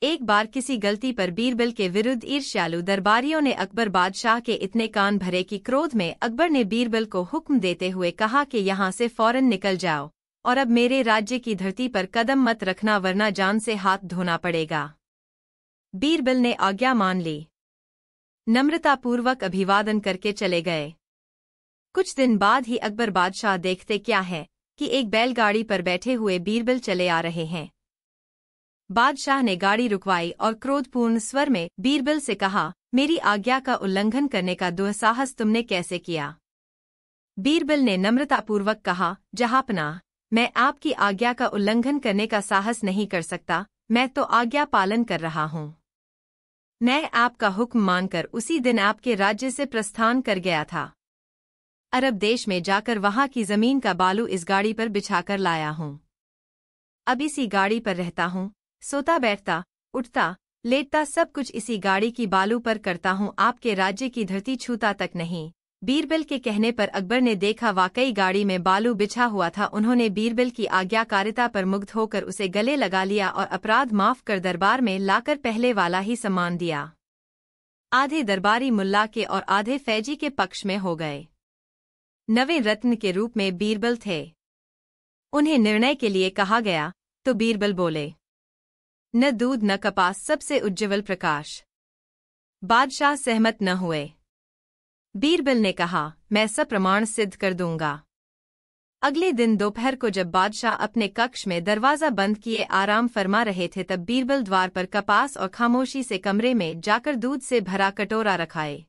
एक बार किसी गलती पर बीरबल के विरुद्ध ईर्ष्यालु दरबारियों ने अकबर बादशाह के इतने कान भरे कि क्रोध में अकबर ने बीरबल को हुक्म देते हुए कहा कि यहाँ से फौरन निकल जाओ और अब मेरे राज्य की धरती पर कदम मत रखना वरना जान से हाथ धोना पड़ेगा। बीरबल ने आज्ञा मान ली, नम्रतापूर्वक अभिवादन करके चले गए। कुछ दिन बाद ही अकबर बादशाह देखते क्या है कि एक बैलगाड़ी पर बैठे हुए बीरबल चले आ रहे हैं। बादशाह ने गाड़ी रुकवाई और क्रोधपूर्ण स्वर में बीरबल से कहा, मेरी आज्ञा का उल्लंघन करने का दुस्साहस तुमने कैसे किया? बीरबल ने नम्रतापूर्वक कहा, जहांपनाह, मैं आपकी आज्ञा का उल्लंघन करने का साहस नहीं कर सकता, मैं तो आज्ञा पालन कर रहा हूँ। मैं आपका हुक्म मानकर उसी दिन आपके राज्य से प्रस्थान कर गया था। अरब देश में जाकर वहां की जमीन का बालू इस गाड़ी पर बिछाकर लाया हूँ। अब इसी गाड़ी पर रहता हूँ, सोता बैठता उठता लेटता सब कुछ इसी गाड़ी की बालू पर करता हूँ, आपके राज्य की धरती छूता तक नहीं। बीरबल के कहने पर अकबर ने देखा वाकई गाड़ी में बालू बिछा हुआ था। उन्होंने बीरबल की आज्ञाकारिता पर मुग्ध होकर उसे गले लगा लिया और अपराध माफ कर दरबार में लाकर पहले वाला ही सम्मान दिया। आधे दरबारी मुल्ला के और आधे फैजी के पक्ष में हो गए। नवे रत्न के रूप में बीरबल थे। उन्हें निर्णय के लिए कहा गया तो बीरबल बोले, न दूध न कपास, सबसे उज्ज्वल प्रकाश। बादशाह सहमत न हुए। बीरबल ने कहा, मैं सब प्रमाण सिद्ध कर दूंगा। अगले दिन दोपहर को जब बादशाह अपने कक्ष में दरवाजा बंद किए आराम फरमा रहे थे तब बीरबल द्वार पर कपास और खामोशी से कमरे में जाकर दूध से भरा कटोरा रखाए।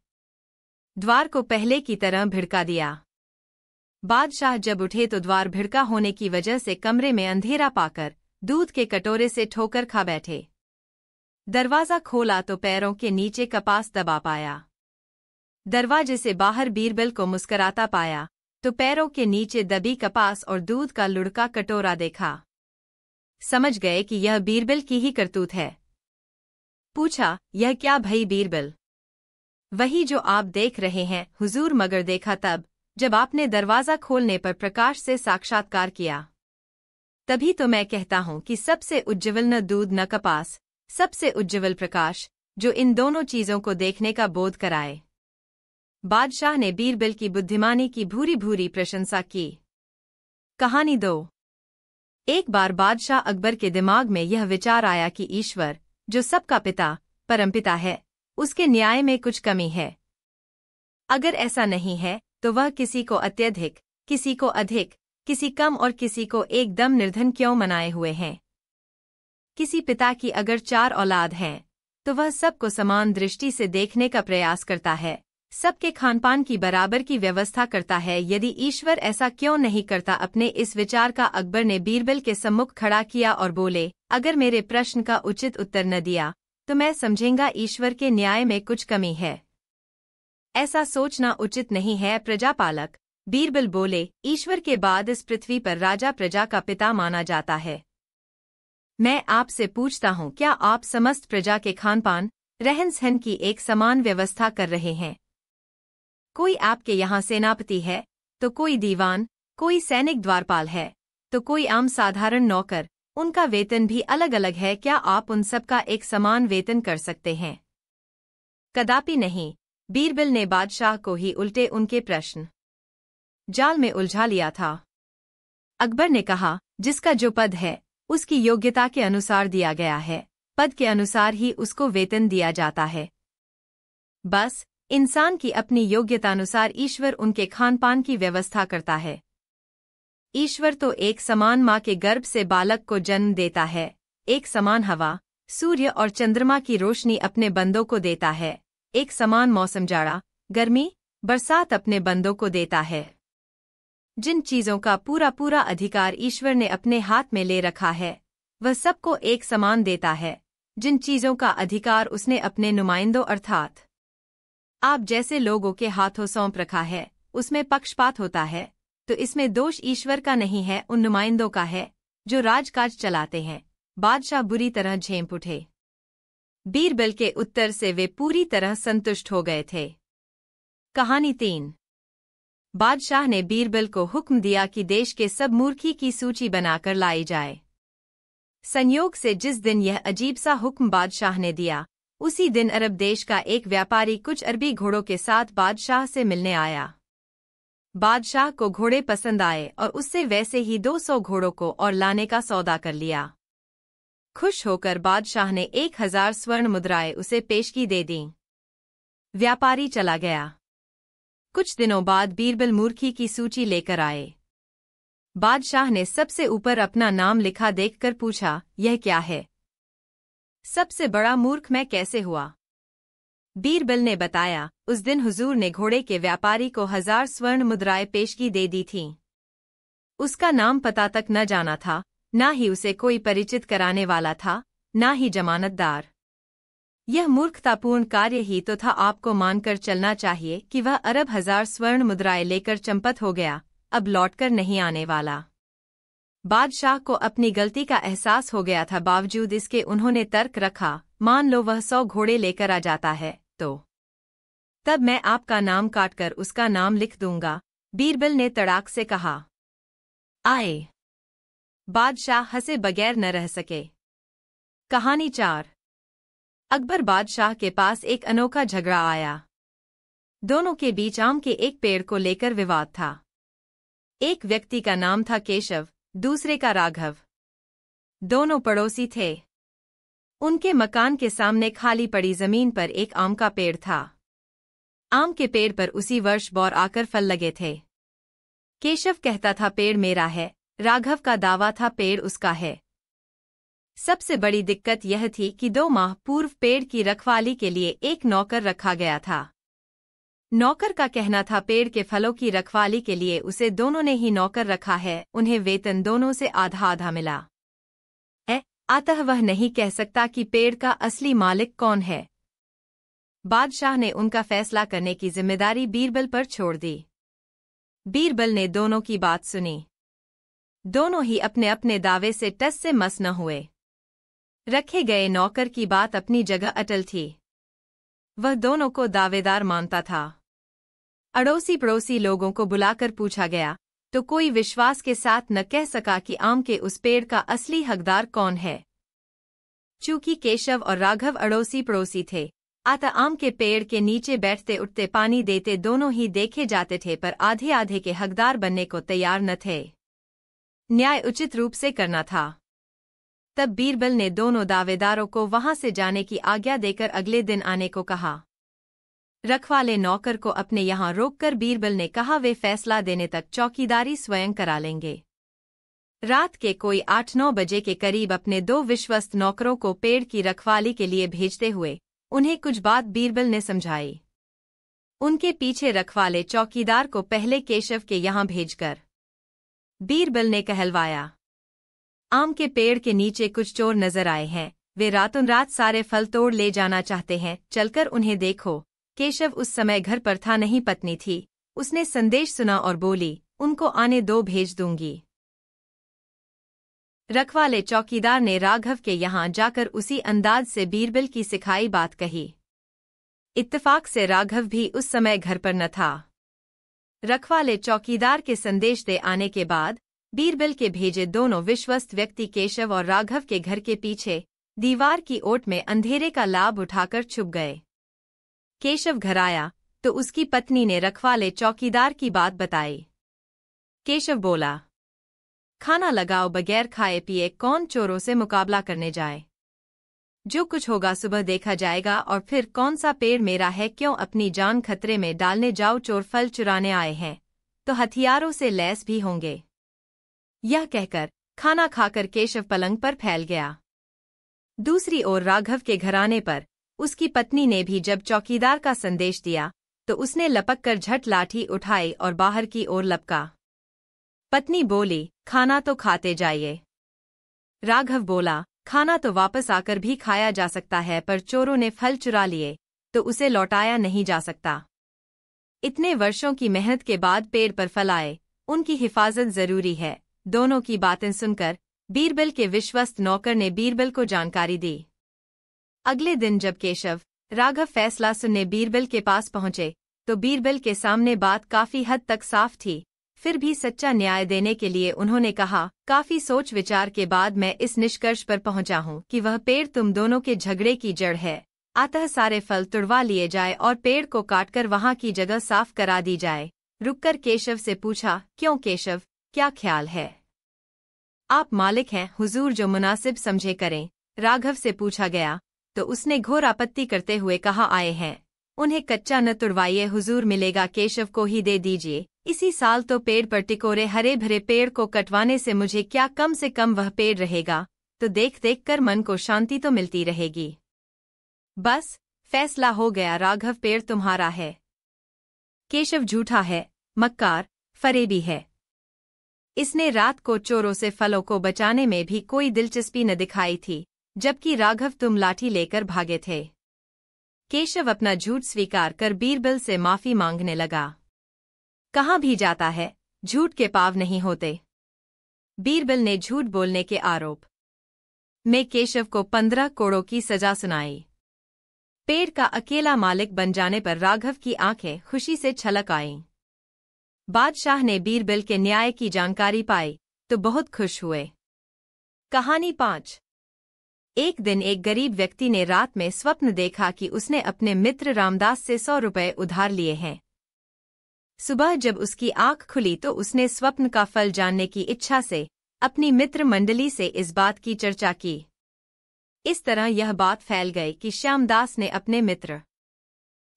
द्वार को पहले की तरह भिड़का दिया। बादशाह जब उठे तो द्वार भिड़का होने की वजह से कमरे में अंधेरा पाकर दूध के कटोरे से ठोकर खा बैठे। दरवाजा खोला तो पैरों के नीचे कपास दबा पाया। दरवाजे से बाहर बीरबल को मुस्कराता पाया तो पैरों के नीचे दबी कपास और दूध का लुढ़का कटोरा देखा। समझ गए कि यह बीरबल की ही करतूत है। पूछा, यह क्या भई बीरबल? वही जो आप देख रहे हैं हुजूर, मगर देखा तब जब आपने दरवाजा खोलने पर प्रकाश से साक्षात्कार किया। तभी तो मैं कहता हूं कि सबसे उज्ज्वल न दूध न कपास, सबसे उज्ज्वल प्रकाश, जो इन दोनों चीजों को देखने का बोध कराए। बादशाह ने बीरबल की बुद्धिमानी की भूरी भूरी प्रशंसा की। कहानी 2। एक बार बादशाह अकबर के दिमाग में यह विचार आया कि ईश्वर, जो सबका पिता परमपिता है, उसके न्याय में कुछ कमी है। अगर ऐसा नहीं है तो वह किसी को अत्यधिक, किसी को अधिक, किसी कम और किसी को एकदम निर्धन क्यों बनाए हुए हैं? किसी पिता की अगर 4 औलाद हैं तो वह सबको समान दृष्टि से देखने का प्रयास करता है, सबके खानपान की बराबर की व्यवस्था करता है। यदि ईश्वर ऐसा क्यों नहीं करता? अपने इस विचार का अकबर ने बीरबल के सम्मुख खड़ा किया और बोले, अगर मेरे प्रश्न का उचित उत्तर न दिया तो मैं समझेंगा ईश्वर के न्याय में कुछ कमी है। ऐसा सोचना उचित नहीं है प्रजापालक। बीरबल बोले, ईश्वर के बाद इस पृथ्वी पर राजा प्रजा का पिता माना जाता है। मैं आपसे पूछता हूँ, क्या आप समस्त प्रजा के खानपान रहन सहन की एक समान व्यवस्था कर रहे हैं? कोई आपके यहाँ सेनापति है तो कोई दीवान, कोई सैनिक द्वारपाल है तो कोई आम साधारण नौकर, उनका वेतन भी अलग अलग है। क्या आप उन सब का एक समान वेतन कर सकते हैं? कदापि नहीं। बीरबल ने बादशाह को ही उल्टे उनके प्रश्न जाल में उलझा लिया था। अकबर ने कहा, जिसका जो पद है उसकी योग्यता के अनुसार दिया गया है, पद के अनुसार ही उसको वेतन दिया जाता है। बस इंसान की अपनी योग्यतानुसार ईश्वर उनके खानपान की व्यवस्था करता है। ईश्वर तो एक समान माँ के गर्भ से बालक को जन्म देता है, एक समान हवा, सूर्य और चंद्रमा की रोशनी अपने बंदों को देता है, एक समान मौसम जाड़ा, गर्मी, बरसात अपने बंदों को देता है। जिन चीजों का पूरा पूरा अधिकार ईश्वर ने अपने हाथ में ले रखा है वह सबको एक समान देता है। जिन चीजों का अधिकार उसने अपने नुमाइंदों अर्थात आप जैसे लोगों के हाथों सौंप रखा है उसमें पक्षपात होता है तो इसमें दोष ईश्वर का नहीं है, उन नुमाइंदों का है जो राजकाज चलाते हैं। बादशाह बुरी तरह झेंप उठे। बीरबल के उत्तर से वे पूरी तरह संतुष्ट हो गए थे। कहानी 3। बादशाह ने बीरबल को हुक्म दिया कि देश के सब मूर्खी की सूची बनाकर लाई जाए। संयोग से जिस दिन यह अजीब सा हुक्म बादशाह ने दिया, उसी दिन अरब देश का एक व्यापारी कुछ अरबी घोड़ों के साथ बादशाह से मिलने आया। बादशाह को घोड़े पसंद आए और उससे वैसे ही 200 घोड़ों को और लाने का सौदा कर लिया। खुश होकर बादशाह ने 1000 स्वर्ण मुद्राएं उसे पेशगी दे दीं। व्यापारी चला गया। कुछ दिनों बाद बीरबल मूर्खी की सूची लेकर आए। बादशाह ने सबसे ऊपर अपना नाम लिखा देखकर पूछा, यह क्या है? सबसे बड़ा मूर्ख मैं कैसे हुआ? बीरबल ने बताया, उस दिन हुजूर ने घोड़े के व्यापारी को 1000 स्वर्ण मुद्राएं पेशगी दे दी थीं। उसका नाम पता तक न जाना था, ना ही उसे कोई परिचित कराने वाला था, ना ही जमानतदार। यह मूर्खतापूर्ण कार्य ही तो था। आपको मानकर चलना चाहिए कि वह अरब 1000 स्वर्ण मुद्राएं लेकर चंपत हो गया, अब लौटकर नहीं आने वाला। बादशाह को अपनी गलती का एहसास हो गया था, बावजूद इसके उन्होंने तर्क रखा, मान लो वह 100 घोड़े लेकर आ जाता है तो तब मैं आपका नाम काटकर उसका नाम लिख दूंगा। बीरबल ने तड़ाक से कहा। आए। बादशाह हंसे बगैर न रह सके। कहानी 4। अकबर बादशाह के पास एक अनोखा झगड़ा आया। दोनों के बीच आम के एक पेड़ को लेकर विवाद था। एक व्यक्ति का नाम था केशव, दूसरे का राघव। दोनों पड़ोसी थे। उनके मकान के सामने खाली पड़ी जमीन पर एक आम का पेड़ था। आम के पेड़ पर उसी वर्ष बौर आकर फल लगे थे। केशव कहता था पेड़ मेरा है, राघव का दावा था पेड़ उसका है। सबसे बड़ी दिक्कत यह थी कि 2 माह पूर्व पेड़ की रखवाली के लिए एक नौकर रखा गया था। नौकर का कहना था पेड़ के फलों की रखवाली के लिए उसे दोनों ने ही नौकर रखा है, उन्हें वेतन दोनों से आधा आधा मिला। अतः वह नहीं कह सकता कि पेड़ का असली मालिक कौन है। बादशाह ने उनका फैसला करने की जिम्मेदारी बीरबल पर छोड़ दी। बीरबल ने दोनों की बात सुनी। दोनों ही अपने अपने दावे से टस से मस न हुए। रखे गए नौकर की बात अपनी जगह अटल थी। वह दोनों को दावेदार मानता था। अड़ोसी पड़ोसी लोगों को बुलाकर पूछा गया तो कोई विश्वास के साथ न कह सका कि आम के उस पेड़ का असली हकदार कौन है। चूंकि केशव और राघव अड़ोसी पड़ोसी थे, अतः आम के पेड़ के नीचे बैठते उठते पानी देते दोनों ही देखे जाते थे, पर आधे आधे के हकदार बनने को तैयार न थे। न्याय उचित रूप से करना था। तब बीरबल ने दोनों दावेदारों को वहां से जाने की आज्ञा देकर अगले दिन आने को कहा। रखवाले नौकर को अपने यहां रोककर बीरबल ने कहा वे फैसला देने तक चौकीदारी स्वयं करा लेंगे। रात के कोई 8-9 बजे के करीब अपने 2 विश्वस्त नौकरों को पेड़ की रखवाली के लिए भेजते हुए उन्हें कुछ बात बीरबल ने समझाई। उनके पीछे रखवाले चौकीदार को पहले केशव के यहां भेजकर बीरबल ने कहलवाया, आम के पेड़ के नीचे कुछ चोर नजर आए हैं, वे रातों रात सारे फल तोड़ ले जाना चाहते हैं, चलकर उन्हें देखो। केशव उस समय घर पर था, नहीं पत्नी थी। उसने संदेश सुना और बोली, उनको आने दो, भेज दूंगी। रखवाले चौकीदार ने राघव के यहां जाकर उसी अंदाज से बीरबल की सिखाई बात कही। इत्तेफाक से राघव भी उस समय घर पर न था। रखवाले चौकीदार के संदेश दे आने के बाद बीरबल के भेजे दोनों विश्वस्त व्यक्ति केशव और राघव के घर के पीछे दीवार की ओट में अंधेरे का लाभ उठाकर छुप गए। केशव घर आया तो उसकी पत्नी ने रखवाले चौकीदार की बात बताई। केशव बोला, खाना लगाओ, बगैर खाए पिए कौन चोरों से मुकाबला करने जाए। जो कुछ होगा सुबह देखा जाएगा, और फिर कौन सा पेड़ मेरा है, क्यों अपनी जान खतरे में डालने जाओ। चोर फल चुराने आए हैं तो हथियारों से लैस भी होंगे। यह कहकर खाना खाकर केशव पलंग पर फैल गया। दूसरी ओर राघव के घराने पर उसकी पत्नी ने भी जब चौकीदार का संदेश दिया तो उसने लपक कर झट लाठी उठाई और बाहर की ओर लपका। पत्नी बोली, खाना तो खाते जाइए। राघव बोला, खाना तो वापस आकर भी खाया जा सकता है, पर चोरों ने फल चुरा लिए तो उसे लौटाया नहीं जा सकता। इतने वर्षों की मेहनत के बाद पेड़ पर फल आए, उनकी हिफाजत जरूरी है। दोनों की बातें सुनकर बीरबल के विश्वस्त नौकर ने बीरबल को जानकारी दी। अगले दिन जब केशव राघव फैसला सुनने बीरबल के पास पहुंचे तो बीरबल के सामने बात काफी हद तक साफ थी। फिर भी सच्चा न्याय देने के लिए उन्होंने कहा, काफी सोच विचार के बाद मैं इस निष्कर्ष पर पहुंचा हूं कि वह पेड़ तुम दोनों के झगड़े की जड़ है। अतः सारे फल तुड़वा लिए जाए और पेड़ को काटकर वहां की जगह साफ करा दी जाए। रुककर केशव से पूछा, क्यों केशव, क्या ख्याल है? आप मालिक हैं हुजूर, जो मुनासिब समझे करें। राघव से पूछा गया तो उसने घोर आपत्ति करते हुए कहा, आए हैं उन्हें कच्चा न तुड़वाइए हुजूर, मिलेगा केशव को ही दे दीजिए। इसी साल तो पेड़ पर टिकोरे हरे भरे पेड़ को कटवाने से मुझे क्या, कम से कम वह पेड़ रहेगा तो देख देख कर मन को शांति तो मिलती रहेगी। बस फैसला हो गया, राघव पेड़ तुम्हारा है। केशव झूठा है, मक्कार, फरेबी है। इसने रात को चोरों से फलों को बचाने में भी कोई दिलचस्पी न दिखाई थी, जबकि राघव तुम लाठी लेकर भागे थे। केशव अपना झूठ स्वीकार कर बीरबल से माफी मांगने लगा। कहाँ भी जाता है झूठ के पाव नहीं होते। बीरबल ने झूठ बोलने के आरोप में केशव को 15 कोड़ों की सजा सुनाई। पेड़ का अकेला मालिक बन जाने पर राघव की आंखें खुशी से छलक आईं। बादशाह ने बीरबल के न्याय की जानकारी पाई तो बहुत खुश हुए। कहानी 5। एक दिन एक गरीब व्यक्ति ने रात में स्वप्न देखा कि उसने अपने मित्र रामदास से 100 रुपए उधार लिए हैं। सुबह जब उसकी आंख खुली तो उसने स्वप्न का फल जानने की इच्छा से अपनी मित्र मंडली से इस बात की चर्चा की। इस तरह यह बात फैल गई कि श्यामदास ने अपने मित्र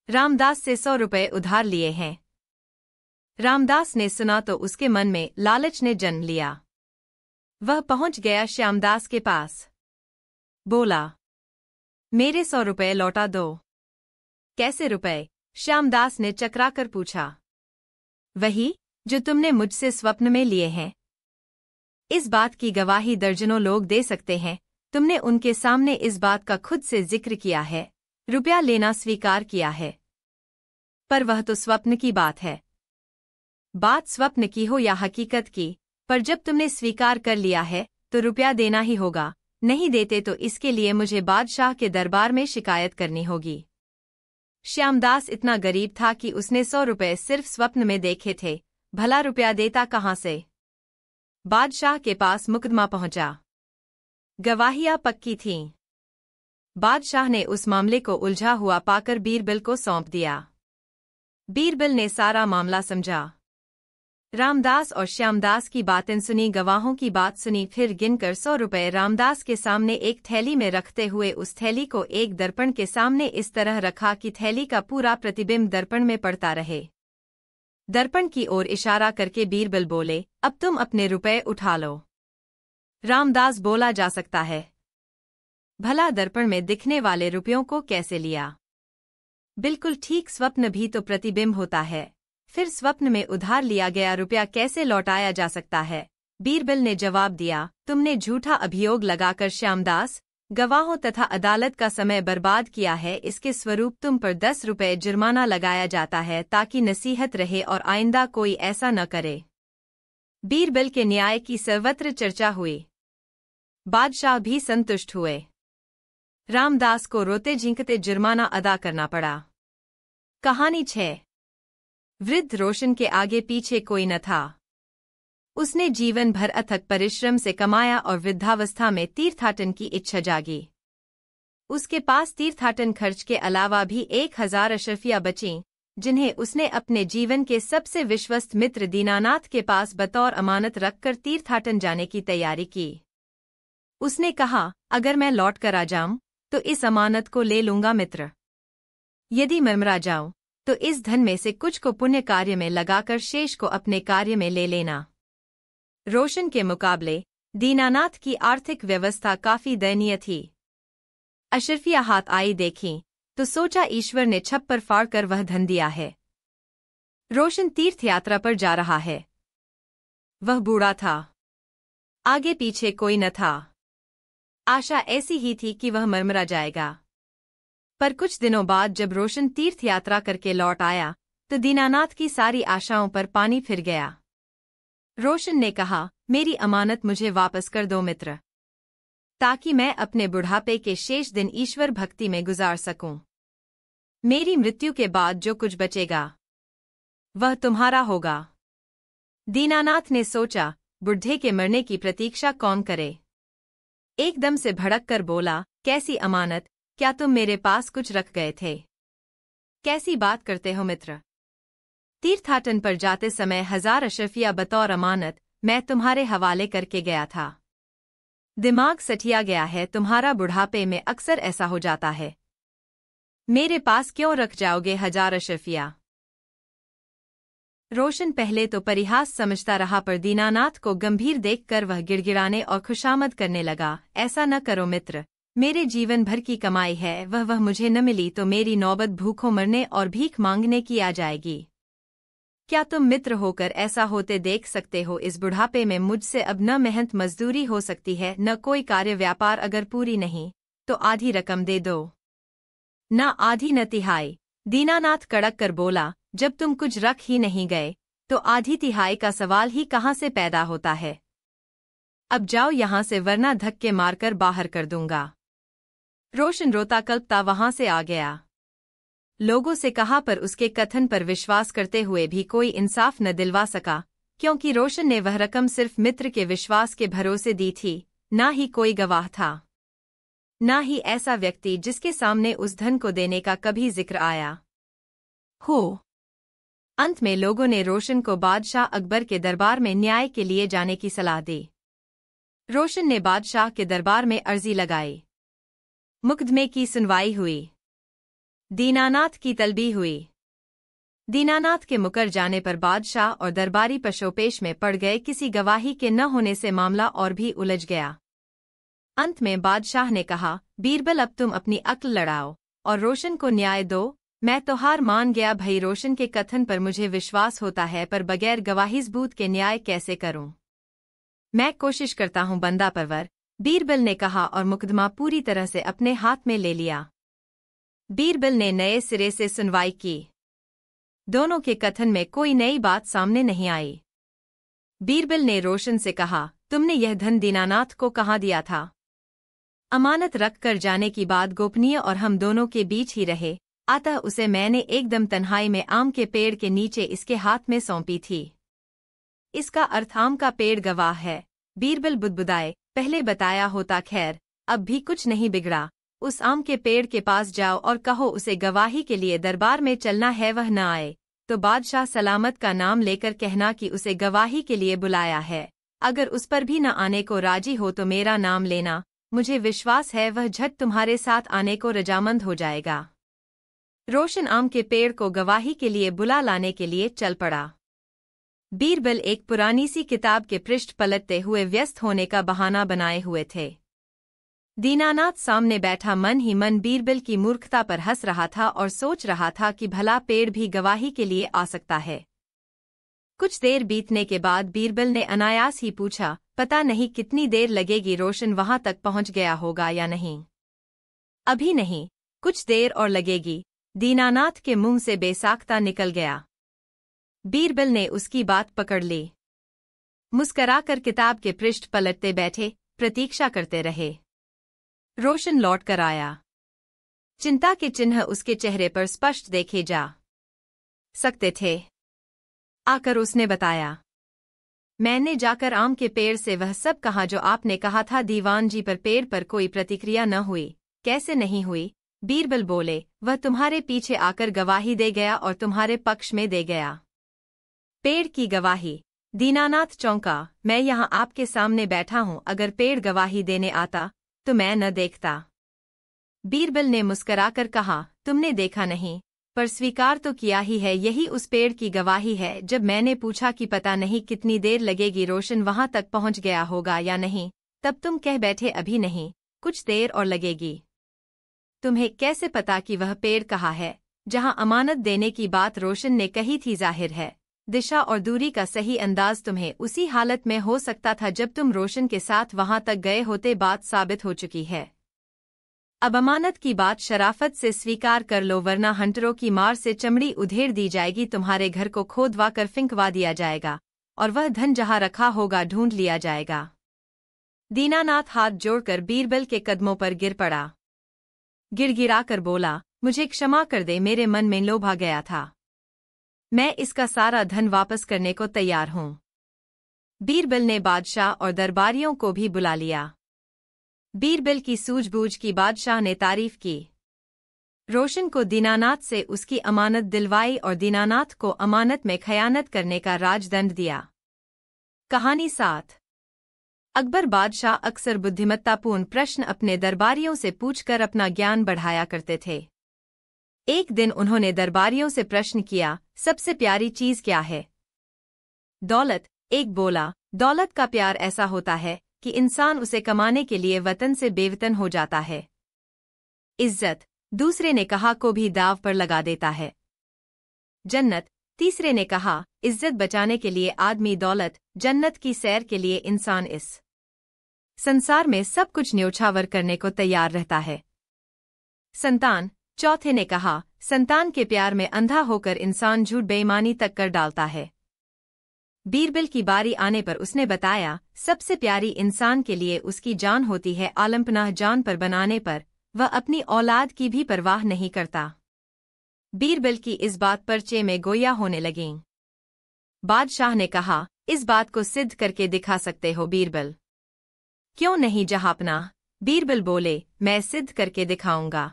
रामदास से 100 रुपए उधार लिए हैं। रामदास ने सुना तो उसके मन में लालच ने जन्म लिया। वह पहुंच गया श्यामदास के पास। बोला, मेरे 100 रुपए लौटा दो। कैसे रुपए? श्यामदास ने चकराकर पूछा। वही जो तुमने मुझसे स्वप्न में लिए हैं। इस बात की गवाही दर्जनों लोग दे सकते हैं। तुमने उनके सामने इस बात का खुद से जिक्र किया है, रुपया लेना स्वीकार किया है। पर वह तो स्वप्न की बात है। बात स्वप्न की हो या हकीकत की, पर जब तुमने स्वीकार कर लिया है तो रुपया देना ही होगा। नहीं देते तो इसके लिए मुझे बादशाह के दरबार में शिकायत करनी होगी। श्यामदास इतना गरीब था कि उसने 100 रुपए सिर्फ स्वप्न में देखे थे, भला रुपया देता कहाँ से? बादशाह के पास मुकदमा पहुंचा। गवाहियां पक्की थीं। बादशाह ने उस मामले को उलझा हुआ पाकर बीरबल को सौंप दिया। बीरबल ने सारा मामला समझा। रामदास और श्यामदास की बातें सुनी, गवाहों की बात सुनी, फिर गिनकर 100 रुपए रामदास के सामने एक थैली में रखते हुए उस थैली को एक दर्पण के सामने इस तरह रखा कि थैली का पूरा प्रतिबिंब दर्पण में पड़ता रहे। दर्पण की ओर इशारा करके बीरबल बोले, अब तुम अपने रुपए उठा लो। रामदास बोला, जा सकता है। भला दर्पण में दिखने वाले रुपयों को कैसे लिया? बिल्कुल ठीक, स्वप्न भी तो प्रतिबिंब होता है। फिर स्वप्न में उधार लिया गया रुपया कैसे लौटाया जा सकता है? बीरबल ने जवाब दिया, तुमने झूठा अभियोग लगाकर श्यामदास, गवाहों तथा अदालत का समय बर्बाद किया है। इसके स्वरूप तुम पर 10 रुपए जुर्माना लगाया जाता है ताकि नसीहत रहे और आइंदा कोई ऐसा न करे। बीरबल के न्याय की सर्वत्र चर्चा हुई। बादशाह भी संतुष्ट हुए। रामदास को रोते झिंकते जुर्माना अदा करना पड़ा। कहानी 6। वृद्ध रोशन के आगे पीछे कोई न था। उसने जीवन भर अथक परिश्रम से कमाया और वृद्धावस्था में तीर्थाटन की इच्छा जागी। उसके पास तीर्थाटन खर्च के अलावा भी 1000 अशर्फियां बचीं, जिन्हें उसने अपने जीवन के सबसे विश्वस्त मित्र दीनानाथ के पास बतौर अमानत रखकर तीर्थाटन जाने की तैयारी की। उसने कहा, अगर मैं लौट कर आ जाऊं तो इस अमानत को ले लूंगा मित्र। यदि मरमरा जाऊं तो इस धन में से कुछ को पुण्य कार्य में लगाकर शेष को अपने कार्य में ले लेना। रोशन के मुकाबले दीनानाथ की आर्थिक व्यवस्था काफी दयनीय थी। अशर्फिया हाथ आई देखी तो सोचा ईश्वर ने छप्पर फाड़ कर वह धन दिया है। रोशन तीर्थ यात्रा पर जा रहा है। वह बूढ़ा था। आगे पीछे कोई न था। आशा ऐसी ही थी कि वह मरमरा जाएगा। पर कुछ दिनों बाद जब रोशन तीर्थ यात्रा करके लौट आया तो दीनानाथ की सारी आशाओं पर पानी फिर गया। रोशन ने कहा, मेरी अमानत मुझे वापस कर दो मित्र, ताकि मैं अपने बुढ़ापे के शेष दिन ईश्वर भक्ति में गुजार सकूं। मेरी मृत्यु के बाद जो कुछ बचेगा वह तुम्हारा होगा। दीनानाथ ने सोचा, बुढ़े के मरने की प्रतीक्षा कौन करे। एकदम से भड़क कर बोला, कैसी अमानत, क्या तुम मेरे पास कुछ रख गए थे? कैसी बात करते हो मित्र? तीर्थाटन पर जाते समय 1000 अशरफिया बतौर अमानत मैं तुम्हारे हवाले करके गया था। दिमाग सठिया गया है तुम्हारा, बुढ़ापे में अक्सर ऐसा हो जाता है। मेरे पास क्यों रख जाओगे 1000 अशरफिया? रोशन पहले तो परिहास समझता रहा, पर दीनानाथ को गंभीर देखकर वह गिड़गिड़ाने और खुशामद करने लगा। ऐसा न करो मित्र, मेरे जीवन भर की कमाई है, वह मुझे न मिली तो मेरी नौबत भूखों मरने और भीख मांगने की आ जाएगी। क्या तुम मित्र होकर ऐसा होते देख सकते हो? इस बुढ़ापे में मुझसे अब न मेहनत मजदूरी हो सकती है, न कोई कार्य व्यापार। अगर पूरी नहीं तो आधी रकम दे दो, न आधी न तिहाई। दीनानाथ कड़क कर बोला, जब तुम कुछ रख ही नहीं गए तो आधी तिहाई का सवाल ही कहाँ से पैदा होता है। अब जाओ यहां से, वरना धक्के मारकर बाहर कर दूंगा। रोशन रोता कल्पता वहां से आ गया। लोगों से कहा, पर उसके कथन पर विश्वास करते हुए भी कोई इंसाफ न दिलवा सका, क्योंकि रोशन ने वह रकम सिर्फ मित्र के विश्वास के भरोसे दी थी। ना ही कोई गवाह था, ना ही ऐसा व्यक्ति जिसके सामने उस धन को देने का कभी जिक्र आया हो। अंत में लोगों ने रोशन को बादशाह अकबर के दरबार में न्याय के लिए जाने की सलाह दी। रोशन ने बादशाह के दरबार में अर्जी लगाई। मुकदमे की सुनवाई हुई। दीनानाथ की तलबी हुई। दीनानाथ के मुकर जाने पर बादशाह और दरबारी पशोपेश में पड़ गए। किसी गवाही के न होने से मामला और भी उलझ गया। अंत में बादशाह ने कहा, बीरबल अब तुम अपनी अक्ल लड़ाओ और रोशन को न्याय दो। मैं तो हार मान गया भई, रोशन के कथन पर मुझे विश्वास होता है, पर बगैर गवाही सबूत के न्याय कैसे करूं? मैं कोशिश करता हूं बंदा परवर, बीरबल ने कहा और मुकदमा पूरी तरह से अपने हाथ में ले लिया। बीरबल ने नए सिरे से सुनवाई की। दोनों के कथन में कोई नई बात सामने नहीं आई। बीरबल ने रोशन से कहा, तुमने यह धन दीनानाथ को कहाँ दिया था? अमानत रख कर जाने की बात गोपनीय और हम दोनों के बीच ही रहे, अतः उसे मैंने एकदम तन्हाई में आम के पेड़ के नीचे इसके हाथ में सौंपी थी। इसका अर्थ आम का पेड़ गवाह है। बीरबल बुदबुदाए, पहले बताया होता, खैर अब भी कुछ नहीं बिगड़ा। उस आम के पेड़ के पास जाओ और कहो उसे गवाही के लिए दरबार में चलना है, वह न आए तो बादशाह सलामत का नाम लेकर कहना कि उसे गवाही के लिए बुलाया है। अगर उस पर भी न आने को राजी हो तो मेरा नाम लेना, मुझे विश्वास है वह झट तुम्हारे साथ आने को रजामंद हो जाएगा। रोशन आम के पेड़ को गवाही के लिए बुला लाने के लिए चल पड़ा। बीरबल एक पुरानी सी किताब के पृष्ठ पलटते हुए व्यस्त होने का बहाना बनाए हुए थे। दीनानाथ सामने बैठा मन ही मन बीरबल की मूर्खता पर हंस रहा था और सोच रहा था कि भला पेड़ भी गवाही के लिए आ सकता है। कुछ देर बीतने के बाद बीरबल ने अनायास ही पूछा, पता नहीं कितनी देर लगेगी, रोशन वहां तक पहुंच गया होगा या नहीं? अभी नहीं, कुछ देर और लगेगी, दीनानाथ के मुंह से बेसाख्ता निकल गया। बीरबल ने उसकी बात पकड़ ली। मुस्कराकर किताब के पृष्ठ पलटते बैठे, प्रतीक्षा करते रहे। रोशन लौट कर आया। चिंता के चिन्ह उसके चेहरे पर स्पष्ट देखे जा सकते थे। आकर उसने बताया, मैंने जाकर आम के पेड़ से वह सब कहा जो आपने कहा था दीवान जी, पर पेड़ पर कोई प्रतिक्रिया न हुई। कैसे नहीं हुई? बीरबल बोले, वह तुम्हारे पीछे आकर गवाही दे गया और तुम्हारे पक्ष में दे गया। पेड़ की गवाही? दीनानाथ चौंका, मैं यहाँ आपके सामने बैठा हूँ, अगर पेड़ गवाही देने आता तो मैं न देखता। बीरबल ने मुस्कराकर कहा, तुमने देखा नहीं पर स्वीकार तो किया ही है, यही उस पेड़ की गवाही है। जब मैंने पूछा कि पता नहीं कितनी देर लगेगी, रोशन वहां तक पहुंच गया होगा या नहीं, तब तुम कह बैठे अभी नहीं, कुछ देर और लगेगी। तुम्हें कैसे पता कि वह पेड़ कहाँ है? जहां अमानत देने की बात रोशन ने कही थी, जाहिर है दिशा और दूरी का सही अंदाज तुम्हें उसी हालत में हो सकता था जब तुम रोशन के साथ वहां तक गए होते। बात साबित हो चुकी है। अब अमानत की बात शराफत से स्वीकार कर लो, वरना हंटरों की मार से चमड़ी उधेड़ दी जाएगी, तुम्हारे घर को खोदवा कर फिंकवा दिया जाएगा और वह धन जहां रखा होगा ढूंढ लिया जाएगा। दीनानाथ हाथ जोड़कर बीरबल के कदमों पर गिर पड़ा। गिड़गिड़ाकर बोला, मुझे क्षमा कर दे, मेरे मन में लोभ आ गया था। मैं इसका सारा धन वापस करने को तैयार हूँ। बीरबल ने बादशाह और दरबारियों को भी बुला लिया। बीरबल की सूझबूझ की बादशाह ने तारीफ की। रोशन को दीनानाथ से उसकी अमानत दिलवाई और दीनानाथ को अमानत में खयानत करने का राजदंड दिया। कहानी 7। अकबर बादशाह अक्सर बुद्धिमत्तापूर्ण प्रश्न अपने दरबारियों से पूछकर अपना ज्ञान बढ़ाया करते थे। एक दिन उन्होंने दरबारियों से प्रश्न किया, सबसे प्यारी चीज क्या है? दौलत, एक बोला। दौलत का प्यार ऐसा होता है कि इंसान उसे कमाने के लिए वतन से बेवतन हो जाता है। इज्जत, दूसरे ने कहा, को भी दाव पर लगा देता है। जन्नत, तीसरे ने कहा, इज्जत बचाने के लिए आदमी दौलत, जन्नत की सैर के लिए इंसान इस संसार में सब कुछ न्योछावर करने को तैयार रहता है। संतान, चौथे ने कहा, संतान के प्यार में अंधा होकर इंसान झूठ बेईमानी तक कर डालता है। बीरबल की बारी आने पर उसने बताया, सबसे प्यारी इंसान के लिए उसकी जान होती है, आलमपनाह जान पर बनाने पर वह अपनी औलाद की भी परवाह नहीं करता। बीरबल की इस बात पर चे में गोया होने लगीं। बादशाह ने कहा, इस बात को सिद्ध करके दिखा सकते हो बीरबल? क्यों नहीं जहांपनाह, बीरबल बोले, मैं सिद्ध करके दिखाऊंगा।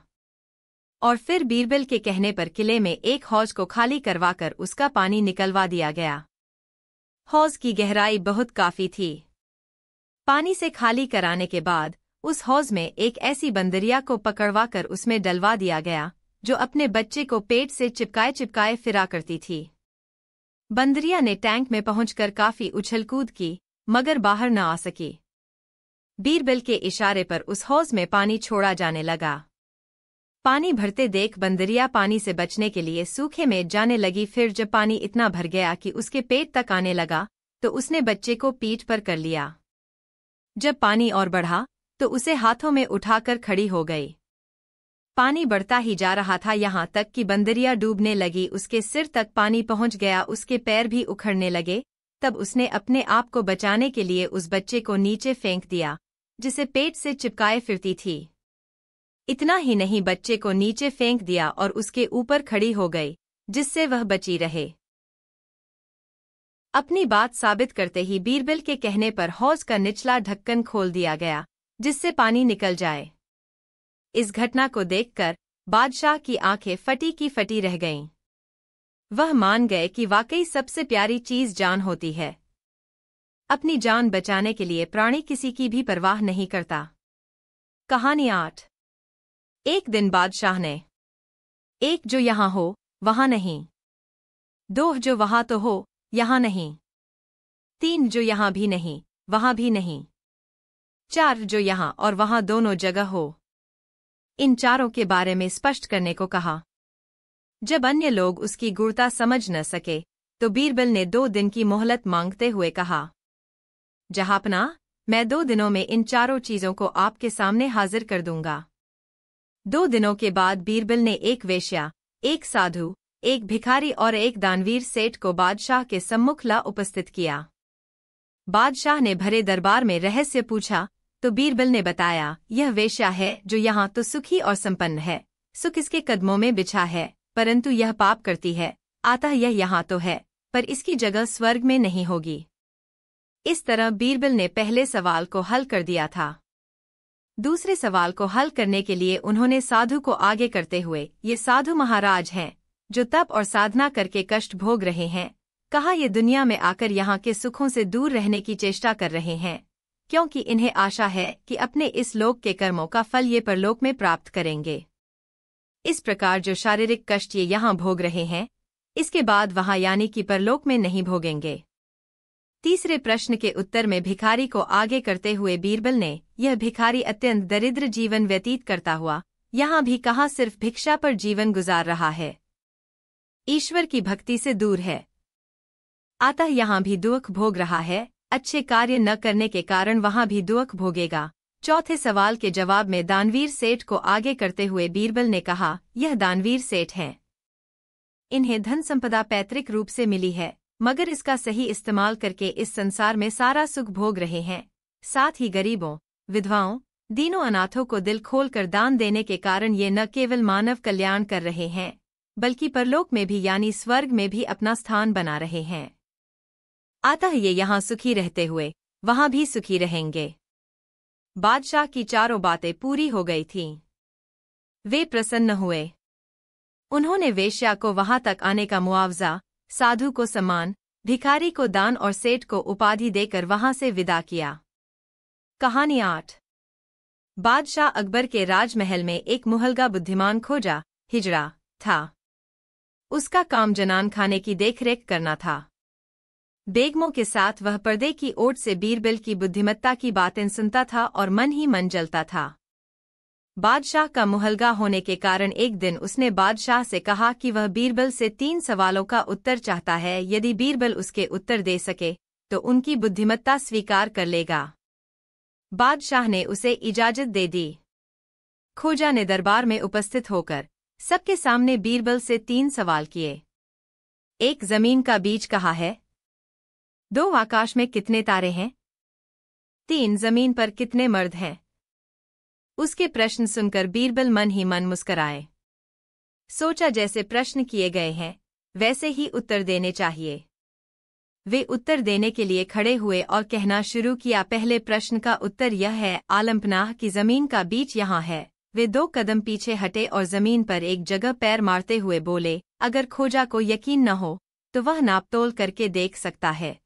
और फिर बीरबल के कहने पर किले में एक हौज को खाली करवाकर उसका पानी निकलवा दिया गया। हौज की गहराई बहुत काफी थी। पानी से खाली कराने के बाद उस हौज में एक ऐसी बंदरिया को पकड़वाकर उसमें डलवा दिया गया जो अपने बच्चे को पेट से चिपकाए चिपकाए फिरा करती थी। बंदरिया ने टैंक में पहुंचकर काफी उछलकूद की, मगर बाहर न आ सकी। बीरबल के इशारे पर उस हौज में पानी छोड़ा जाने लगा। पानी भरते देख बंदरिया पानी से बचने के लिए सूखे में जाने लगी। फिर जब पानी इतना भर गया कि उसके पेट तक आने लगा तो उसने बच्चे को पीठ पर कर लिया। जब पानी और बढ़ा तो उसे हाथों में उठाकर खड़ी हो गई। पानी बढ़ता ही जा रहा था, यहाँ तक कि बंदरिया डूबने लगी। उसके सिर तक पानी पहुंच गया, उसके पैर भी उखड़ने लगे। तब उसने अपने आप को बचाने के लिए उस बच्चे को नीचे फेंक दिया जिसे पेट से चिपकाए फिरती थी। इतना ही नहीं, बच्चे को नीचे फेंक दिया और उसके ऊपर खड़ी हो गई जिससे वह बची रहे। अपनी बात साबित करते ही बीरबल के कहने पर हौज का निचला ढक्कन खोल दिया गया जिससे पानी निकल जाए। इस घटना को देखकर बादशाह की आंखें फटी की फटी रह गईं। वह मान गए कि वाकई सबसे प्यारी चीज जान होती है। अपनी जान बचाने के लिए प्राणी किसी की भी परवाह नहीं करता। कहानी 8। एक दिन बादशाह ने, एक, जो यहाँ हो वहाँ नहीं। 2, जो वहाँ तो हो यहाँ नहीं। 3, जो यहाँ भी नहीं वहाँ भी नहीं। 4, जो यहाँ और वहाँ दोनों जगह हो। इन चारों के बारे में स्पष्ट करने को कहा। जब अन्य लोग उसकी गूढ़ता समझ न सके तो बीरबल ने 2 दिन की मोहलत मांगते हुए कहा, जहांपनाह, मैं 2 दिनों में इन चारों चीजों को आपके सामने हाजिर कर दूंगा। 2 दिनों के बाद बीरबल ने एक वेश्या, एक साधु, एक भिखारी और एक दानवीर सेठ को बादशाह के सम्मुख ला उपस्थित किया। बादशाह ने भरे दरबार में रहस्य पूछा तो बीरबल ने बताया, यह वेश्या है जो यहाँ तो सुखी और संपन्न है, सुख इसके कदमों में बिछा है, परंतु यह पाप करती है, अतः यह यहाँ तो है पर इसकी जगह स्वर्ग में नहीं होगी। इस तरह बीरबल ने पहले सवाल को हल कर दिया था। दूसरे सवाल को हल करने के लिए उन्होंने साधु को आगे करते हुए, ये साधु महाराज हैं जो तप और साधना करके कष्ट भोग रहे हैं, कहा ये दुनिया में आकर यहाँ के सुखों से दूर रहने की चेष्टा कर रहे हैं, क्योंकि इन्हें आशा है कि अपने इस लोक के कर्मों का फल ये परलोक में प्राप्त करेंगे। इस प्रकार जो शारीरिक कष्ट ये यहाँ भोग रहे हैं, इसके बाद वहाँ यानी कि परलोक में नहीं भोगेंगे। तीसरे प्रश्न के उत्तर में भिखारी को आगे करते हुए बीरबल ने, यह भिखारी अत्यंत दरिद्र जीवन व्यतीत करता हुआ यहाँ भी कहाँ सिर्फ भिक्षा पर जीवन गुजार रहा है, ईश्वर की भक्ति से दूर है, अतः यहाँ भी दुख भोग रहा है, अच्छे कार्य न करने के कारण वहाँ भी दुख भोगेगा। चौथे सवाल के जवाब में दानवीर सेठ को आगे करते हुए बीरबल ने कहा, यह दानवीर सेठ हैं, इन्हें धन संपदा पैतृक रूप से मिली है, मगर इसका सही इस्तेमाल करके इस संसार में सारा सुख भोग रहे हैं। साथ ही गरीबों, विधवाओं, दीनों अनाथों को दिल खोलकर दान देने के कारण ये न केवल मानव कल्याण कर रहे हैं, बल्कि परलोक में भी यानी स्वर्ग में भी अपना स्थान बना रहे हैं। अतः ये यहाँ सुखी रहते हुए वहाँ भी सुखी रहेंगे। बादशाह की चारों बातें पूरी हो गई थीं। वे प्रसन्न हुए। उन्होंने वेश्या को वहां तक आने का मुआवजा, साधु को सम्मान, भिखारी को दान और सेठ को उपाधि देकर वहां से विदा किया। कहानी 8। बादशाह अकबर के राजमहल में एक मुहल्गा बुद्धिमान खोजा हिजड़ा था। उसका काम जनान खाने की देखरेख करना था। बेगमों के साथ वह पर्दे की ओट से बीरबल की बुद्धिमत्ता की बातें सुनता था और मन ही मन जलता था। बादशाह का मुहल्गा होने के कारण एक दिन उसने बादशाह से कहा कि वह बीरबल से 3 सवालों का उत्तर चाहता है। यदि बीरबल उसके उत्तर दे सके तो उनकी बुद्धिमत्ता स्वीकार कर लेगा। बादशाह ने उसे इजाजत दे दी। खोजा ने दरबार में उपस्थित होकर सबके सामने बीरबल से 3 सवाल किए। 1. जमीन का बीज कहाँ है? 2. आकाश में कितने तारे हैं? 3. जमीन पर कितने मर्द हैं? उसके प्रश्न सुनकर बीरबल मन ही मन मुस्कराए। सोचा जैसे प्रश्न किए गए हैं वैसे ही उत्तर देने चाहिए। वे उत्तर देने के लिए खड़े हुए और कहना शुरू किया। पहले प्रश्न का उत्तर यह है, आलमपनाह की जमीन का बीज यहाँ है। वे 2 कदम पीछे हटे और जमीन पर एक जगह पैर मारते हुए बोले, अगर खोजा को यकीन न हो तो वह नापतोल करके देख सकता है।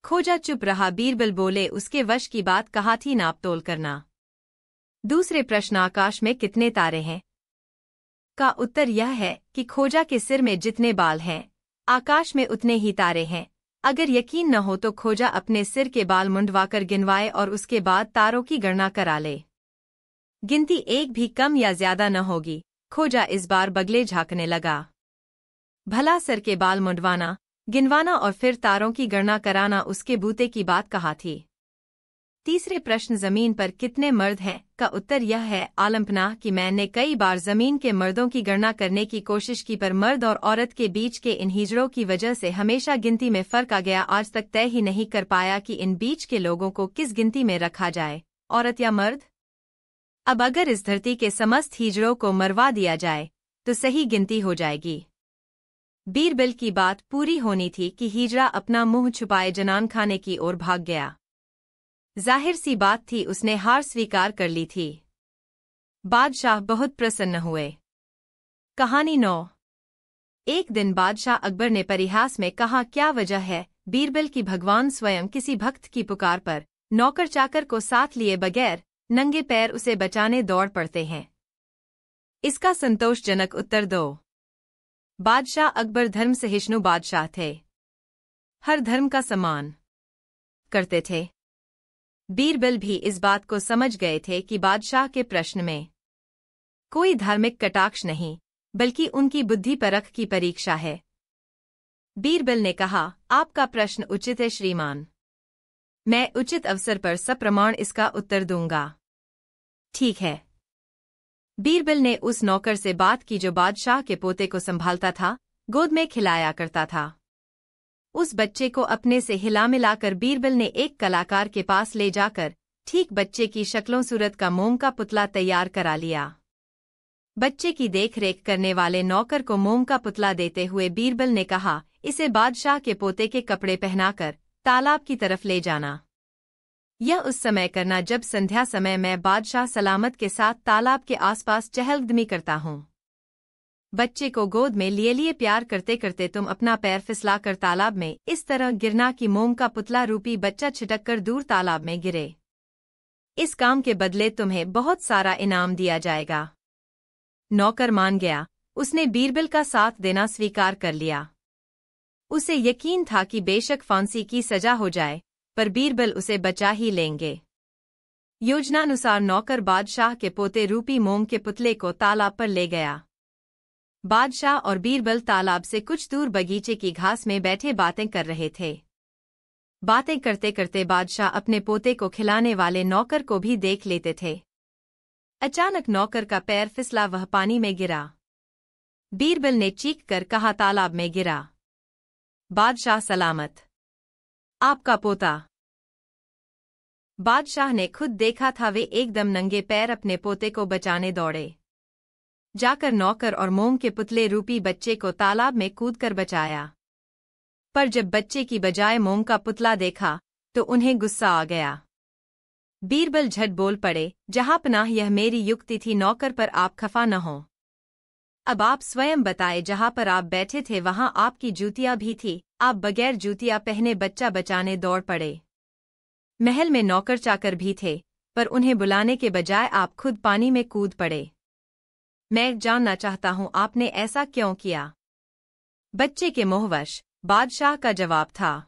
खोजा चुप रहा। बीरबल बोले, उसके वश की बात कहाँ थी नापतोल करना। दूसरे प्रश्न, आकाश में कितने तारे हैं? का उत्तर यह है कि खोजा के सिर में जितने बाल हैं आकाश में उतने ही तारे हैं। अगर यकीन न हो तो खोजा अपने सिर के बाल मुंडवाकर गिनवाए और उसके बाद तारों की गणना करा ले। गिनती एक भी कम या ज्यादा न होगी। खोजा इस बार बगले झांकने लगा। भला सर के बाल मुंडवाना, गिनवाना और फिर तारों की गणना कराना उसके बूते की बात कहाँ थी। तीसरे प्रश्न, जमीन पर कितने मर्द हैं? का उत्तर यह है, आलमपनाह कि मैंने कई बार जमीन के मर्दों की गणना करने की कोशिश की पर मर्द और औरत के बीच के इन हिजड़ों की वजह से हमेशा गिनती में फर्क आ गया। आज तक तय ही नहीं कर पाया कि इन बीच के लोगों को किस गिनती में रखा जाए, औरत या मर्द। अब अगर इस धरती के समस्त हिजड़ों को मरवा दिया जाए तो सही गिनती हो जाएगी। बीरबल की बात पूरी होनी थी कि हिजड़ा अपना मुंह छुपाए जनान खाने की ओर भाग गया। जाहिर सी बात थी उसने हार स्वीकार कर ली थी। बादशाह बहुत प्रसन्न हुए। कहानी 9। एक दिन बादशाह अकबर ने परिहास में कहा, क्या वजह है बीरबल की भगवान स्वयं किसी भक्त की पुकार पर नौकर चाकर को साथ लिए बगैर नंगे पैर उसे बचाने दौड़ पड़ते हैं। इसका संतोषजनक उत्तर दो। बादशाह अकबर धर्म सहिष्णु बादशाह थे। हर धर्म का सम्मान करते थे। बीरबल भी इस बात को समझ गए थे कि बादशाह के प्रश्न में कोई धार्मिक कटाक्ष नहीं बल्कि उनकी बुद्धि परख की परीक्षा है। बीरबल ने कहा, आपका प्रश्न उचित है श्रीमान। मैं उचित अवसर पर सप्रमाण इसका उत्तर दूंगा। ठीक है। बीरबल ने उस नौकर से बात की जो बादशाह के पोते को संभालता था, गोद में खिलाया करता था। उस बच्चे को अपने से हिला मिलाकर बीरबल ने एक कलाकार के पास ले जाकर ठीक बच्चे की शक्लों सूरत का मोम का पुतला तैयार करा लिया। बच्चे की देखरेख करने वाले नौकर को मोम का पुतला देते हुए बीरबल ने कहा, इसे बादशाह के पोते के कपड़े पहनाकर तालाब की तरफ ले जाना। यह उस समय करना जब संध्या समय मैं बादशाह सलामत के साथ तालाब के आसपास चहलकदमी करता हूँ। बच्चे को गोद में लिए प्यार करते करते तुम अपना पैर फिसलाकर तालाब में इस तरह गिरना कि मोम का पुतला रूपी बच्चा छिटक कर दूर तालाब में गिरे। इस काम के बदले तुम्हें बहुत सारा इनाम दिया जाएगा। नौकर मान गया। उसने बीरबल का साथ देना स्वीकार कर लिया। उसे यकीन था कि बेशक फांसी की सजा हो जाए पर बीरबल उसे बचा ही लेंगे। योजनानुसार नौकर बादशाह के पोते रूपी मोम के पुतले को तालाब पर ले गया। बादशाह और बीरबल तालाब से कुछ दूर बगीचे की घास में बैठे बातें कर रहे थे। बातें करते करते बादशाह अपने पोते को खिलाने वाले नौकर को भी देख लेते थे। अचानक नौकर का पैर फिसला, वह पानी में गिरा। बीरबल ने चीख कर कहा, तालाब में गिरा। बादशाह सलामत। आपका पोता। बादशाह ने खुद देखा था। वे एकदम नंगे पैर अपने पोते को बचाने दौड़े। जाकर नौकर और मोम के पुतले रूपी बच्चे को तालाब में कूदकर बचाया। पर जब बच्चे की बजाय मोम का पुतला देखा तो उन्हें गुस्सा आ गया। बीरबल झट बोल पड़े, जहाँपनाह यह मेरी युक्ति थी, नौकर पर आप खफा न हो। अब आप स्वयं बताए, जहाँ पर आप बैठे थे वहाँ आपकी जूतियाँ भी थी, आप बगैर जूतियाँ पहने बच्चा बचाने दौड़ पड़े। महल में नौकर चाकर भी थे, पर उन्हें बुलाने के बजाय आप खुद पानी में कूद पड़े। मैं जानना चाहता हूँ आपने ऐसा क्यों किया? बच्चे के मोहवश बादशाह का जवाब था।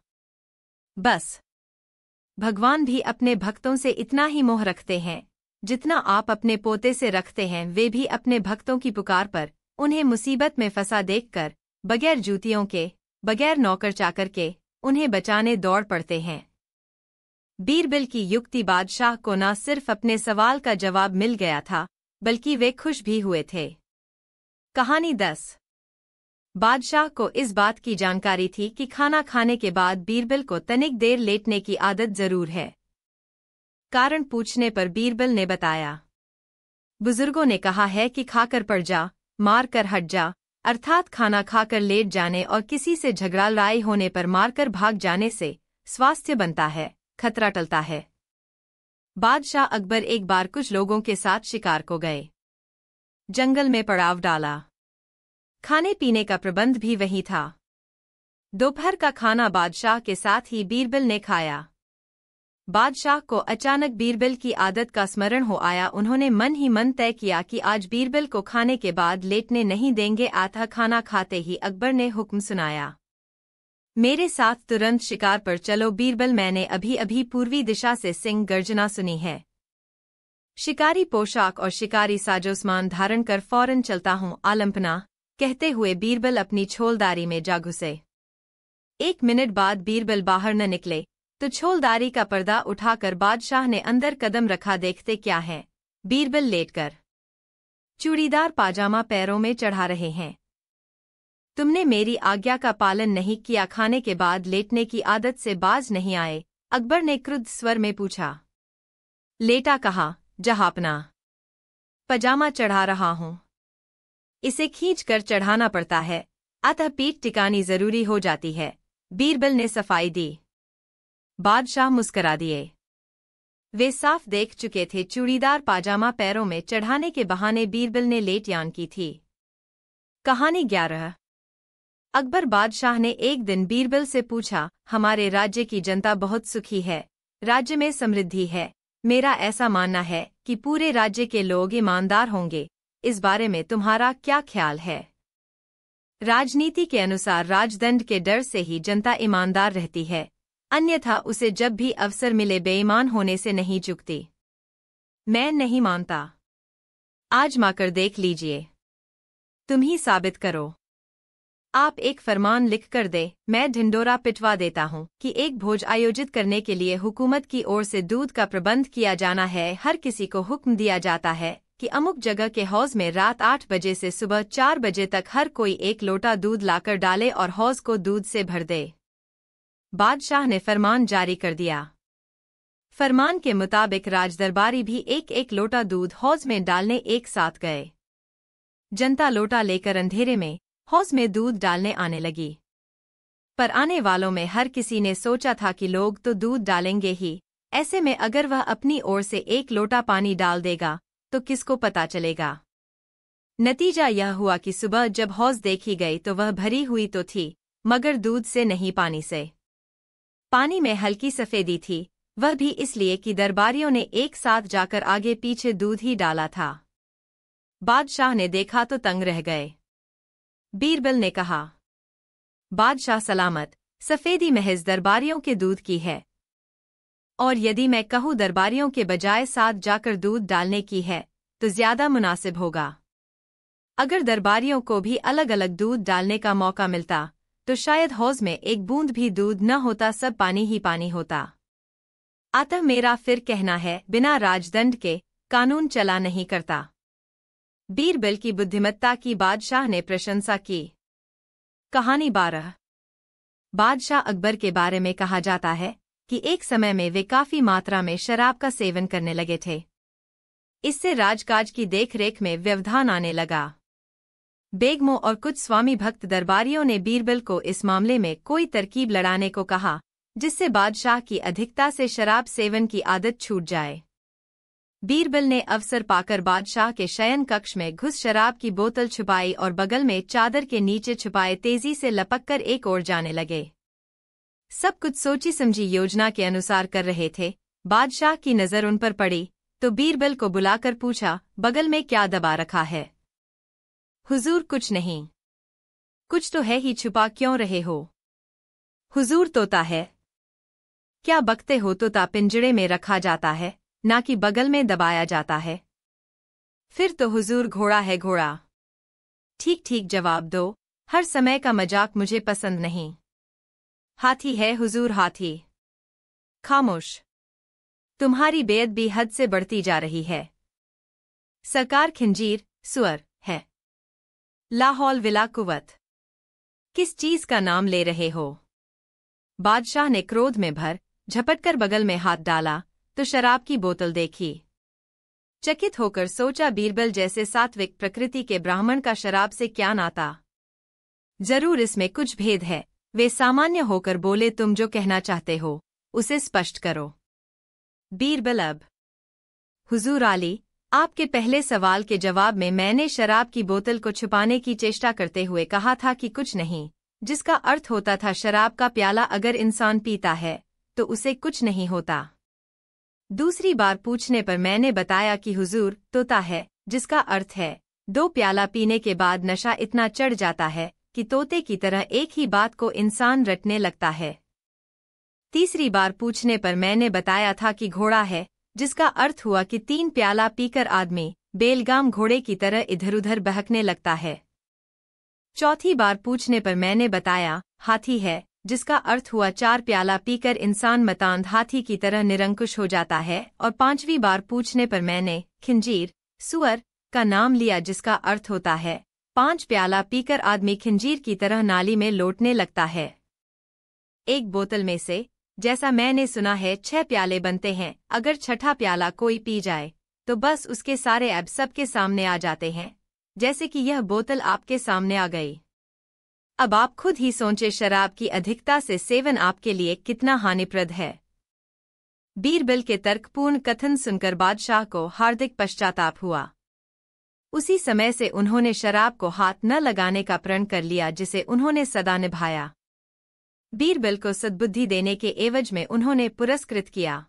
बस, भगवान भी अपने भक्तों से इतना ही मोह रखते हैं जितना आप अपने पोते से रखते हैं। वे भी अपने भक्तों की पुकार पर उन्हें मुसीबत में फंसा देखकर बगैर जूतियों के, बगैर नौकर चाकर के उन्हें बचाने दौड़ पड़ते हैं। बीरबल की युक्ति बादशाह को न सिर्फ अपने सवाल का जवाब मिल गया था, बल्कि वे खुश भी हुए थे। कहानी 10। बादशाह को इस बात की जानकारी थी कि खाना खाने के बाद बीरबल को तनिक देर लेटने की आदत जरूर है। कारण पूछने पर बीरबल ने बताया, बुजुर्गों ने कहा है कि खाकर पड़ जा, मार कर हट जा, अर्थात खाना खाकर लेट जाने और किसी से झगड़ा लड़ाई होने पर मारकर भाग जाने से स्वास्थ्य बनता है, खतरा टलता है। बादशाह अकबर एक बार कुछ लोगों के साथ शिकार को गए। जंगल में पड़ाव डाला। खाने पीने का प्रबंध भी वही था। दोपहर का खाना बादशाह के साथ ही बीरबल ने खाया। बादशाह को अचानक बीरबल की आदत का स्मरण हो आया। उन्होंने मन ही मन तय किया कि आज बीरबल को खाने के बाद लेटने नहीं देंगे। आधा खाना खाते ही अकबर ने हुक्म सुनाया, मेरे साथ तुरंत शिकार पर चलो। बीरबल, मैंने अभी अभी पूर्वी दिशा से सिंह गर्जना सुनी है। शिकारी पोशाक और शिकारी साजोसामान धारण कर फौरन चलता हूँ। आलम्पना कहते हुए बीरबल अपनी छोलदारी में जा घुसे। 1 मिनट बाद बीरबल बाहर न निकले तो छोलदारी का पर्दा उठाकर बादशाह ने अंदर कदम रखा। देखते क्या है, बीरबल लेटकर चूड़ीदार पाजामा पैरों में चढ़ा रहे हैं। तुमने मेरी आज्ञा का पालन नहीं किया, खाने के बाद लेटने की आदत से बाज नहीं आए? अकबर ने क्रुद्ध स्वर में पूछा। लेटा कहा, जहाँपना पजामा चढ़ा रहा हूँ। इसे खींचकर चढ़ाना पड़ता है, अतः पीठ टिकानी जरूरी हो जाती है। बीरबल ने सफाई दी। बादशाह मुस्करा दिए। वे साफ देख चुके थे चूड़ीदार पाजामा पैरों में चढ़ाने के बहाने बीरबल ने लेट यान की थी। कहानी 11। अकबर बादशाह ने एक दिन बीरबल से पूछा, हमारे राज्य की जनता बहुत सुखी है, राज्य में समृद्धि है। मेरा ऐसा मानना है कि पूरे राज्य के लोग ईमानदार होंगे। इस बारे में तुम्हारा क्या ख्याल है? राजनीति के अनुसार राजदंड के डर से ही जनता ईमानदार रहती है, अन्यथा उसे जब भी अवसर मिले बेईमान होने से नहीं चूकती। मैं नहीं मानता। आजमाकर देख लीजिए। तुम ही साबित करो। आप एक फरमान लिख कर दे, मैं ढिंडोरा पिटवा देता हूँ कि एक भोज आयोजित करने के लिए हुकूमत की ओर से दूध का प्रबंध किया जाना है। हर किसी को हुक्म दिया जाता है कि अमुक जगह के हौज में रात 8 बजे से सुबह 4 बजे तक हर कोई 1 लोटा दूध लाकर डाले और हौज को दूध से भर दे। बादशाह ने फरमान जारी कर दिया। फरमान के मुताबिक राजदरबारी भी 1-1 लोटा दूध हौज में डालने एक साथ गए। जनता लोटा लेकर अंधेरे में हौज में दूध डालने आने लगी। पर आने वालों में हर किसी ने सोचा था कि लोग तो दूध डालेंगे ही, ऐसे में अगर वह अपनी ओर से 1 लोटा पानी डाल देगा तो किसको पता चलेगा? नतीजा यह हुआ कि सुबह जब हौज देखी गई तो वह भरी हुई तो थी, मगर दूध से नहीं, पानी से। पानी में हल्की सफेदी थी, वह भी इसलिए कि दरबारियों ने एक साथ जाकर आगे पीछे दूध ही डाला था। बादशाह ने देखा तो तंग रह गए। बीरबल ने कहा, बादशाह सलामत, सफेदी महज दरबारियों के दूध की है, और यदि मैं कहूँ दरबारियों के बजाय साथ जाकर दूध डालने की है तो ज्यादा मुनासिब होगा। अगर दरबारियों को भी अलग अलग दूध डालने का मौका मिलता तो शायद हौज में एक बूंद भी दूध न होता, सब पानी ही पानी होता। अतः मेरा फिर कहना है, बिना राजदंड के कानून चला नहीं करता। बीरबल की बुद्धिमत्ता की बादशाह ने प्रशंसा की। कहानी 12। बादशाह अकबर के बारे में कहा जाता है कि एक समय में वे काफी मात्रा में शराब का सेवन करने लगे थे। इससे राजकाज की देखरेख में व्यवधान आने लगा। बेगमों और कुछ स्वामी भक्त दरबारियों ने बीरबल को इस मामले में कोई तरकीब लड़ाने को कहा, जिससे बादशाह की अधिकता से शराब सेवन की आदत छूट जाए। बीरबल ने अवसर पाकर बादशाह के शयन कक्ष में घुस शराब की बोतल छुपाई और बगल में चादर के नीचे छुपाए तेजी से लपककर एक ओर जाने लगे। सब कुछ सोची समझी योजना के अनुसार कर रहे थे। बादशाह की नजर उन पर पड़ी तो बीरबल को बुलाकर पूछा, बगल में क्या दबा रखा है? हुजूर कुछ नहीं। कुछ तो है ही, छुपा क्यों रहे हो? हुजूर तोता है। क्या बकते हो? तोता पिंजड़े में रखा जाता है, ना कि बगल में दबाया जाता है। फिर तो हुजूर घोड़ा है, घोड़ा। ठीक ठीक जवाब दो, हर समय का मजाक मुझे पसंद नहीं। हाथी है हुजूर, हाथी। खामोश, तुम्हारी बेअदबी हद से बढ़ती जा रही है। सरकार खिंजीर, सुअर है। लाहौल विला कुवत, किस चीज का नाम ले रहे हो? बादशाह ने क्रोध में भर झपटकर बगल में हाथ डाला तो शराब की बोतल देखी। चकित होकर सोचा, बीरबल जैसे सात्विक प्रकृति के ब्राह्मण का शराब से क्या नाता? जरूर इसमें कुछ भेद है। वे सामान्य होकर बोले, तुम जो कहना चाहते हो उसे स्पष्ट करो। बीरबल, अब हुजूर आली, आपके पहले सवाल के जवाब में मैंने शराब की बोतल को छुपाने की चेष्टा करते हुए कहा था कि कुछ नहीं, जिसका अर्थ होता था शराब का प्याला अगर इंसान पीता है तो उसे कुछ नहीं होता। दूसरी बार पूछने पर मैंने बताया कि हुजूर तोता है, जिसका अर्थ है 2 प्याला पीने के बाद नशा इतना चढ़ जाता है कि तोते की तरह एक ही बात को इंसान रटने लगता है। तीसरी बार पूछने पर मैंने बताया था कि घोड़ा है, जिसका अर्थ हुआ कि 3 प्याला पीकर आदमी बेलगाम घोड़े की तरह इधर उधर बहकने लगता है। चौथी बार पूछने पर मैंने बताया हाथी है, जिसका अर्थ हुआ 4 प्याला पीकर इंसान मतांध हाथी की तरह निरंकुश हो जाता है। और 5वीं बार पूछने पर मैंने खिंजीर, सुअर का नाम लिया, जिसका अर्थ होता है 5 प्याला पीकर आदमी खिंजीर की तरह नाली में लौटने लगता है। एक बोतल में से, जैसा मैंने सुना है, 6 प्याले बनते हैं। अगर 6ठा प्याला कोई पी जाए तो बस उसके सारे ऐब सबके सामने आ जाते हैं, जैसे कि यह बोतल आपके सामने आ गई। अब आप खुद ही सोचें, शराब की अधिकता से सेवन आपके लिए कितना हानिप्रद है। बीरबल के तर्कपूर्ण कथन सुनकर बादशाह को हार्दिक पश्चाताप हुआ। उसी समय से उन्होंने शराब को हाथ न लगाने का प्रण कर लिया, जिसे उन्होंने सदा निभाया। बीरबल को सद्बुद्धि देने के एवज में उन्होंने पुरस्कृत किया।